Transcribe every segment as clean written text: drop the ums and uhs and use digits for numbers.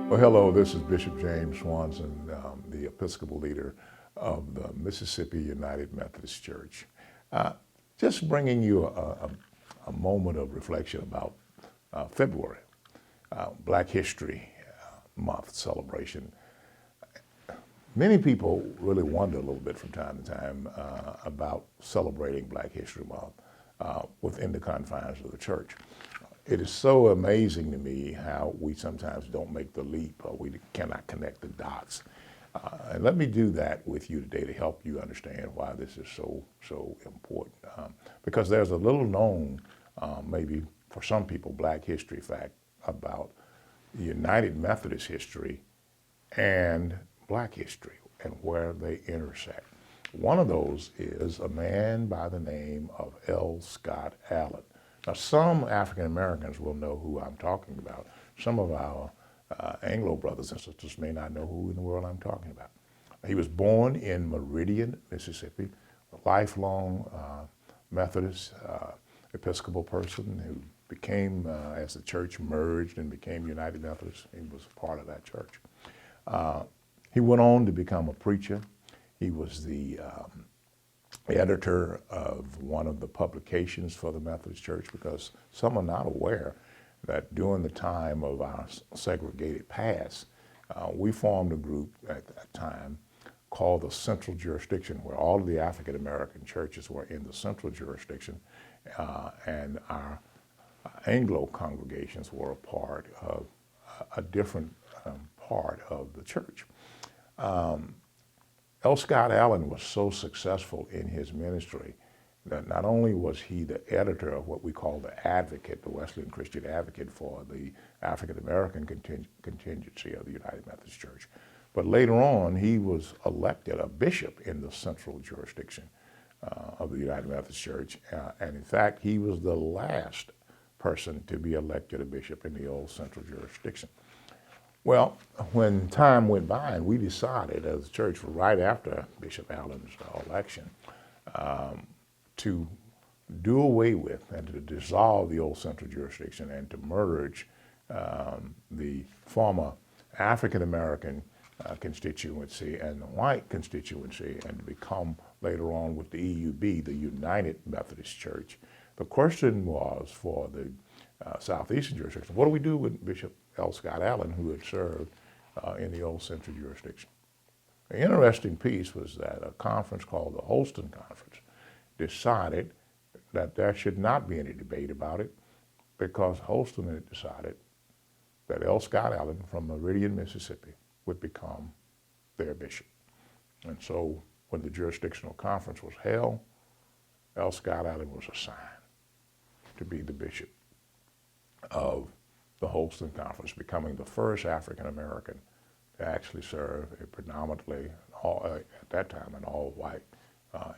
Well, hello, this is Bishop James Swanson, the Episcopal leader of the Mississippi United Methodist Church. Just bringing you a moment of reflection about February, Black History Month celebration. Many people really wonder a little bit from time to time about celebrating Black History Month within the confines of the church. It is so amazing to me how we sometimes don't make the leap or we cannot connect the dots. And let me do that with you today to help you understand why this is so important. Because there's a little known, maybe for some people, Black history fact about the United Methodist history and Black history and where they intersect. One of those is a man by the name of L. Scott Allen. Now, some African Americans will know who I'm talking about. Some of our Anglo brothers and sisters may not know who in the world I'm talking about. He was born in Meridian, Mississippi, a lifelong Methodist Episcopal person who became, as the church merged and became United Methodist, he was a part of that church. He went on to become a preacher. He was the editor of one of the publications for the Methodist Church, because some are not aware that during the time of our segregated past, we formed a group at that time called the Central Jurisdiction, where all of the African American churches were in the Central Jurisdiction, and our Anglo congregations were a part of a different part of the church. L. Scott Allen was so successful in his ministry that not only was he the editor of what we call the Advocate, the Wesleyan Christian Advocate for the African American contingency of the United Methodist Church, but later on he was elected a bishop in the Central Jurisdiction of the United Methodist Church, and in fact he was the last person to be elected a bishop in the old Central Jurisdiction. Well, when time went by and we decided as a church right after Bishop Allen's election to do away with and to dissolve the old Central Jurisdiction and to merge the former African American constituency and the white constituency and to become later on with the EUB, the United Methodist Church. The question was for the Southeastern jurisdiction, what do we do with Bishop L. Scott Allen, who had served in the old Central Jurisdiction? The interesting piece was that a conference called the Holston Conference decided that there should not be any debate about it, because Holston had decided that L. Scott Allen from Meridian, Mississippi would become their bishop. And so when the jurisdictional conference was held, L. Scott Allen was assigned to be the bishop of the Holston Conference, becoming the first African American to actually serve a predominantly, at that time, an all-white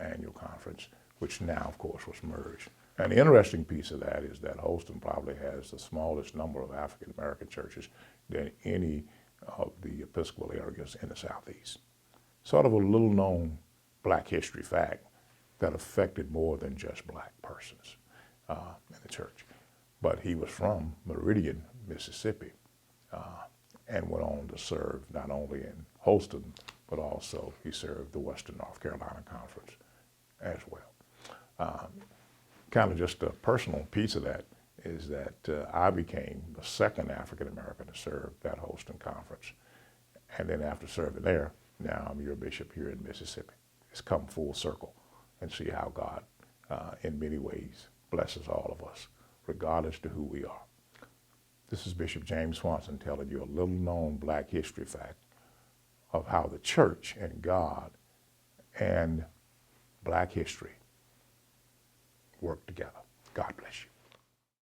annual conference, which now, of course, was merged. And the interesting piece of that is that Holston probably has the smallest number of African American churches than any of the Episcopal areas in the Southeast. Sort of a little known Black history fact that affected more than just Black persons in the church. But he was from Meridian, Mississippi, and went on to serve not only in Holston, but also he served the Western North Carolina Conference as well. Kind of just a personal piece of that is that I became the second African American to serve that Holston Conference. And then after serving there, now I'm your bishop here in Mississippi. It's come full circle, and see how God, in many ways, blesses all of us, regardless to who we are. This is Bishop James Swanson telling you a little known Black history fact of how the church and God and Black history work together. God bless you.